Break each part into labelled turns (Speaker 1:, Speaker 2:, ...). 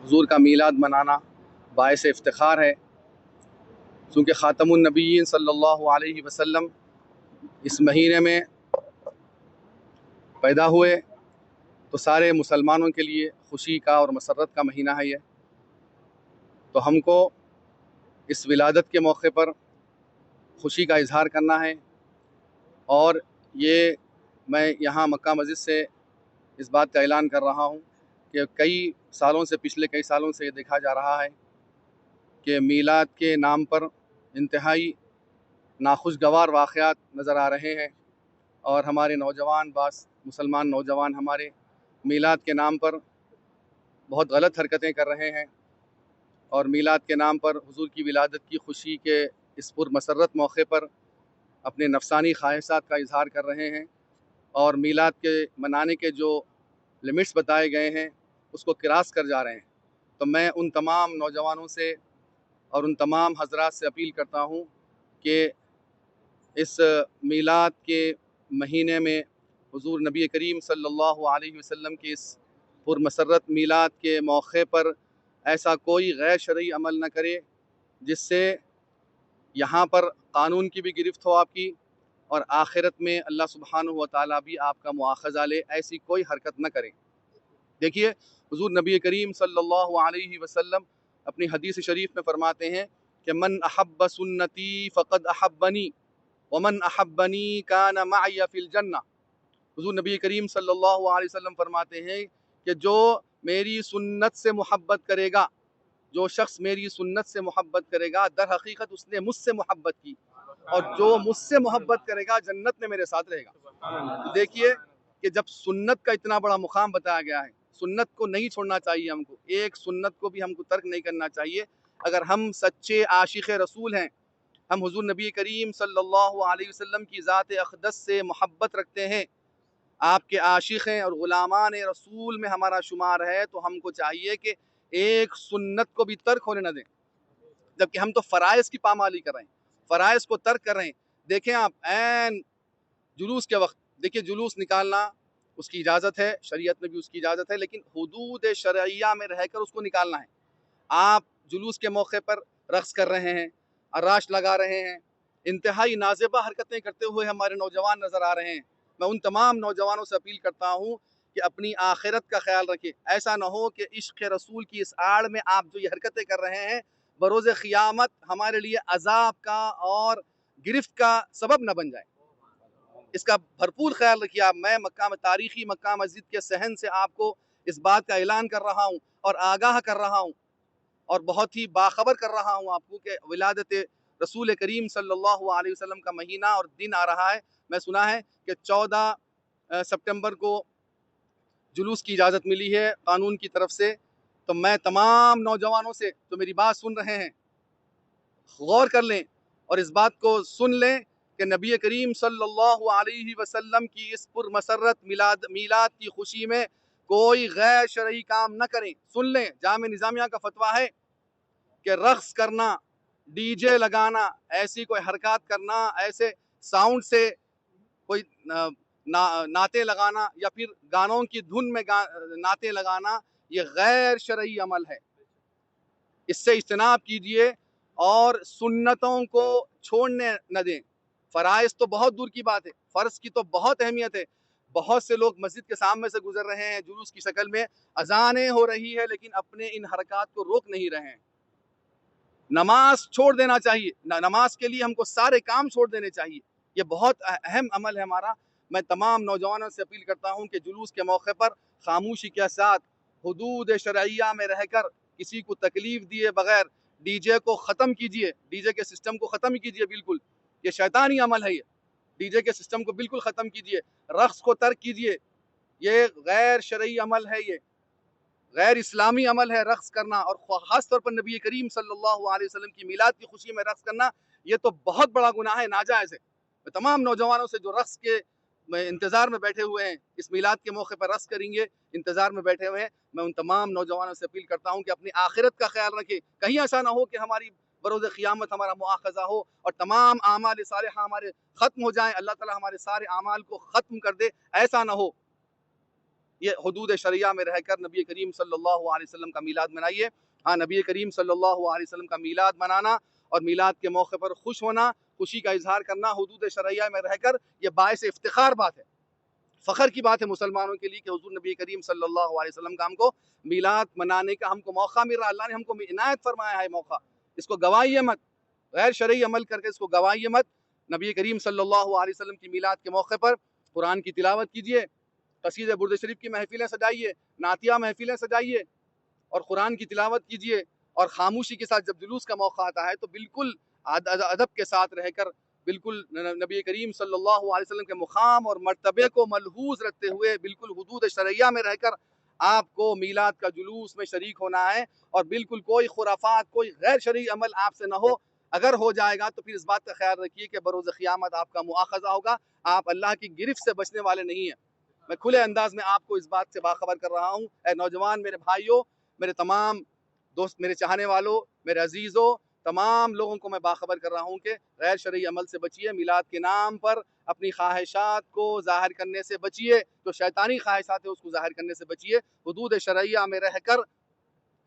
Speaker 1: हुज़ूर का मीलाद मनाना बाइस इफ्तिखार है, क्योंकि ख़ातमुन नबिय्यीन सल्लल्लाहु अलैहि वसल्लम इस महीने में पैदा हुए, तो सारे मुसलमानों के लिए खुशी का और मसरत का महीना है ये। तो हमको इस विलादत के मौके पर खुशी का इजहार करना है। और ये मैं यहाँ मक्का मस्जिद से इस बात का ऐलान कर रहा हूँ कि पिछले कई सालों से ये देखा जा रहा है कि मीलाद के नाम पर इंतहाई नाखुशगवार वाक़यात नज़र आ रहे हैं, और हमारे नौजवान मुसलमान नौजवान हमारे मीलाद के नाम पर बहुत गलत हरकतें कर रहे हैं, और मीलाद के नाम पर हुज़ूर की विलादत की खुशी के इस पुरमसरत मौके पर अपने नफसानी ख्वाहिशात का इजहार कर रहे हैं, और मीलाद के मनाने के जो लिमिट्स बताए गए हैं उसको क्रॉस कर जा रहे हैं। तो मैं उन तमाम नौजवानों से और उन तमाम हजरात से अपील करता हूँ कि इस मीलाद के महीने में हुज़ूर नबी करीम सल्लल्लाहु अलैहि वसल्लम के इस पुरमसरत मीलाद के मौके पर ऐसा कोई गैर शरई अमल न करे जिससे यहाँ पर कानून की भी गिरफ्त हो आपकी, और आखिरत में अल्लाह सुब्हानहू व तआला भी आपका मुआखज़ा ले। ऐसी कोई हरकत न करें। देखिए, हुज़ूर नबी करीम सल्लल्लाहु अलैहि वसल्लम अपनी हदीस शरीफ में फरमाते हैं कि मन अहब्ब सुन्नती फ़क़द अहब्बनी व मन अहब्बनी कान मअय फ़िल जन्नह। हुज़ूर नबी करीम सल्लल्लाहु अलैहि वसल्लम फरमाते हैं कि जो मेरी सुन्नत से मोहब्बत करेगा, जो शख्स मेरी सुन्नत से मोहब्बत करेगा, दर हकीकत उसने मुझसे मोहब्बत की, और जो मुझसे मोहब्बत करेगा जन्नत में मेरे साथ रहेगा। देखिए कि जब सुन्नत का इतना बड़ा मुकाम बताया गया है, सुन्नत को नहीं छोड़ना चाहिए हमको, एक सुन्नत को भी हमको तर्क नहीं करना चाहिए। अगर हम सच्चे आशिक़ रसूल हैं, हम हुज़ूर नबी करीम सल्लल्लाहु अलैहि वसल्लम की ज़ात अक़दस से मोहब्बत रखते हैं, आपके आशिक़ हैं और ग़ुलामान रसूल में हमारा शुमार है, तो हमको चाहिए कि एक सुन्नत को भी तर्क होने न दें। जबकि हम तो फ़राइज़ की पामाली कर रहे हैं, फ़राइज़ को तर्क कर रहे हैं। देखें आप, ऐन जुलूस के वक्त देखिए, जुलूस निकालना उसकी इजाज़त है, शरीयत में भी उसकी इजाज़त है, लेकिन हुदूद शरइया में रहकर उसको निकालना है। आप जुलूस के मौके पर रक़्स कर रहे हैं, अर्राश लगा रहे हैं, इंतहाई नाज़ेबा हरकतें करते हुए हमारे नौजवान नज़र आ रहे हैं। मैं उन तमाम नौजवानों से अपील करता हूँ कि अपनी आखिरत का ख्याल रखें। ऐसा न हो कि इश्क़ रसूल की इस आड़ में आप जो ये हरकतें कर रहे हैं, बरोज़ क़ियामत हमारे लिए अज़ाब का और गिरफ्त का सबब न बन जाए। इसका भरपूर ख्याल रखिए आप। मैं तारीख़ी मक्का मस्जिद के सहन से आपको इस बात का ऐलान कर रहा हूँ और आगाह कर रहा हूँ, और बहुत ही बाखबर कर रहा हूँ आपको कि विलादत रसूल करीम सल्लल्लाहु अलैहि वसल्लम का महीना और दिन आ रहा है। मैं सुना है कि 14 सितंबर को जुलूस की इजाज़त मिली है कानून की तरफ से। तो मैं तमाम नौजवानों से जो मेरी बात सुन रहे हैं, गौर कर लें और इस बात को सुन लें कि नबी करीम सल्लल्लाहु अलैहि वसल्लम की इस पुरमसरत मीलाद की खुशी में कोई गैर शरई काम न करें। सुन लें, जामे निज़ामिया का फतवा है कि रक़्स करना, डीजे लगाना, ऐसी कोई हरकत करना, ऐसे साउंड से कोई नाते लगाना या फिर गानों की धुन में नाते लगाना, ये गैर शरई अमल है। इससे इज्तनाब कीजिए और सुन्नतों को छोड़ने न दें। फ़राइज़ तो बहुत दूर की बात है, फ़र्ज़ की तो बहुत अहमियत है। बहुत से लोग मस्जिद के सामने से गुजर रहे हैं, जुलूस की शक्ल में अज़ानें हो रही है, लेकिन अपने इन हरकत को रोक नहीं रहे हैं। नमाज छोड़ देना चाहिए, नमाज के लिए हमको सारे काम छोड़ देने चाहिए। ये बहुत अहम अमल है हमारा। मैं तमाम नौजवानों से अपील करता हूँ कि जुलूस के मौके पर खामोशी के साथ हुदूद शरइया में रहकर किसी को तकलीफ़ दिए बगैर डीजे को ख़त्म कीजिए, डीजे के सिस्टम को ख़त्म कीजिए। बिल्कुल ये शैतानी अमल है, ये डीजे के सिस्टम को बिल्कुल ख़त्म कीजिए, रक़्स को तर्क कीजिए। ये गैर शरई अमल है, ये गैर इस्लामी अमल है रक़्स करना, और ख़ास तौर पर नबी करीम सल्लल्लाहु अलैहि वसल्लम की मीलाद की खुशी में रक़्स करना, ये तो बहुत बड़ा गुनाह है, नाजायज़ है। मैं तमाम नौजवानों से जो रक़्स के इंतज़ार में बैठे हुए हैं, इस मीलाद के मौके पर रक़्स करेंगे, इंतज़ार में बैठे हुए हैं, मैं उन तमाम नौजवानों से अपील करता हूँ कि अपनी आखिरत का ख्याल रखें। कहीं ऐसा ना हो कि हमारी बरोज़ क़ियामत हमारा मुआख़ज़ा हो और तमाम आमाल सालिहा हमारे ख़त्म हो जाएँ, अल्लाह ताला हमारे सारे आमाल को ख़त्म कर दे, ऐसा ना हो। ये हुदूद शरिया में रहकर नबी करीम सल्लल्लाहु अलैहि वसल्लम का मीलाद मनाइए। हाँ, नबी करीम सल्लल्लाहु अलैहि वसल्लम का मीलाद मनाना और मीलाद के मौके पर खुश होना, खुशी का इजहार करना हुदूद शरिया में रहकर, ये बायस इफ्तिखार बात है, फ़ख्र की बात है मुसलमानों के लिए कि हुज़ूर नबी करीम सल्लल्लाहु अलैहि वसल्लम का हमको मीलाद मनाने का हमको मौका मिल रहा है। अल्लाह ने हमको इनायत फरमाया है मौका, इसको गवाइए मत, गैर शरई अमल करके इसको गवाइए मत। नबी करीम सल्लल्लाहु अलैहि वसल्लम की मीलाद के मौके पर कुरान की तिलावत कीजिए, कसीदे बुर्द शरीफ की महफिलें सजाइए, नातिया महफिलें सजाइए और कुरान की तिलावत कीजिए। और खामोशी के साथ जब जुलूस का मौका आता है तो बिल्कुल अदब के साथ रहकर, बिल्कुल नबी करीम सल्लल्लाहु अलैहि वसल्लम के मुकाम और मर्तबे को मलहूज रखते हुए बिल्कुल हुदूद शरैया में रहकर आपको मीलाद का जुलूस में शरीक होना है। और बिल्कुल कोई खुराफात, कोई गैर शरई अमल आपसे न हो। अगर हो जाएगा तो फिर इस बात का ख्याल रखिए कि बरोज़ क़यामत आपका मुआखज़ा होगा, आप अल्लाह की गिरफ्त से बचने वाले नहीं हैं। मैं खुले अंदाज में आपको इस बात से बाखबर कर रहा हूँ। ए नौजवान मेरे भाइयों, मेरे तमाम दोस्त, मेरे चाहने वालों, मेरे अजीज़ों, तमाम लोगों को मैं बाखबर कर रहा हूँ कि गैर शरई अमल से बचिए। मिलाद के नाम पर अपनी ख्वाहिशात को ज़ाहिर करने से बचिए, जो शैतानी ख्वाहिशात है उसको ज़ाहिर करने से बचिए। हुदूद शरैया में रहकर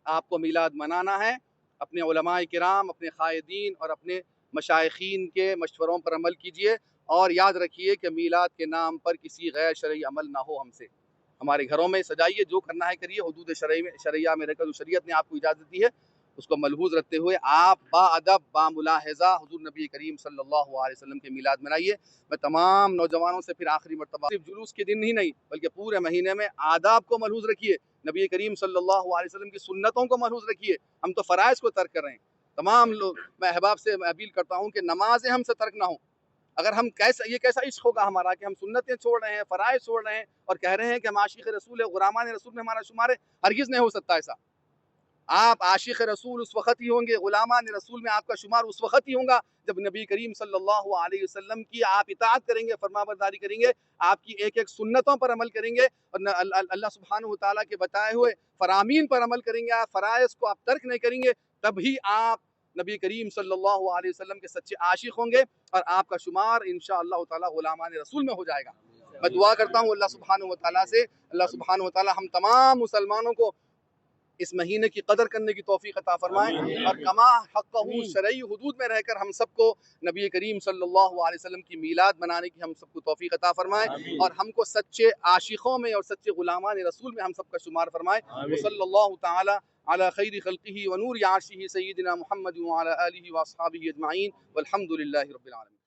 Speaker 1: आपको मिलाद मनाना है। अपने उलमाए किराम, अपने क़ायदीन और अपने मशाइखीन के मशवरों पर अमल कीजिए और याद रखिए कि मिलाद के नाम पर किसी गैर शरई अमल ना हो हमसे। हमारे घरों में सजाइए, जो करना है करिए, हुदूद शरैया में रहकर जो शरीयत ने आपको इजाज़त दी है उसको मलहूज़ रखते हुए आप बाअदब बामुलाहिज़ा हुज़ूर नबी करीम सल्लल्लाहु अलैहि वसल्लम के मिलाद मनाइए। मैं तमाम नौजवानों से फिर आखिरी मरतबा, सिर्फ जुलूस के दिन ही नहीं बल्कि पूरे महीने में आदाब को मलहूज़ रखिए, नबी करीम सल्लल्लाहु अलैहि वसल्लम की सुन्नतों को मलहूज़ रखिए। हम तो फ़राइज़ को तर्क कर रहे हैं। तमाम लोग, मैं अहबाब से अपील करता हूँ कि नमाज़ें हमसे तर्क ना हो। अगर हम ये कैसा इश्क होगा हमारा कि हम सुन्नतें छोड़ रहे हैं, फ़राइज़ छोड़ रहे हैं और कह रहे हैं कि हम आशिक़ रसूल है, ग़ुलामान रसूल में हमारा शुमार है। हरगिज़ नहीं हो सकता ऐसा। आप आशिक़ रसूल उस वक़्त ही होंगे, ग़ुलामान रसूल में आपका शुमार उस वक़्त ही होगा जब नबी करीम सल्लल्लाहु अलैहि वसल्लम की आप इताअत करेंगे, फरमाबरदारी करेंगे, आपकी एक एक सुन्नतों पर अमल करेंगे और अल्लाह सुब्हानहु व तआला के बताए हुए फ़रामीन पर अमल करेंगे, आप फ़राइज़ को आप तर्क नहीं करेंगे, तभी आप नबी करीम सल्लल्लाहु अलैहि वसल्लम के सच्चे आशिक़ होंगे और आपका शुमार इंशाअल्लाह ताला ग़ुलामान रसूल में हो जाएगा। मैं दुआ करता हूँ अल्लाह सुब्हानहु व तआला से, अल्लाह सुब्हानहु व तआला हम तमाम मुसलमानों को इस महीने की कदर करने की तौफीक अता फरमाए और कमा हक़्क़हू शरई हुदूद में रहकर हम सबको नबी करीम सल्लल्लाहु अलैहि वसल्लम की मीलाद मनाने की हम सबको तौफीक अता फरमाए और हमको सच्चे आशिकों में और सच्चे ग़ुलामान रसूल में हम सबका शुमार फरमाए। सल्लल्लाहु तआला अला खैरि खल्क़िही व नूरि अर्शिही सय्यिदिना मुहम्मद व अला आलिहि व अस्हाबिही अजमाइन वल्हम्दुलिल्लाहि रब्बिल आलमीन।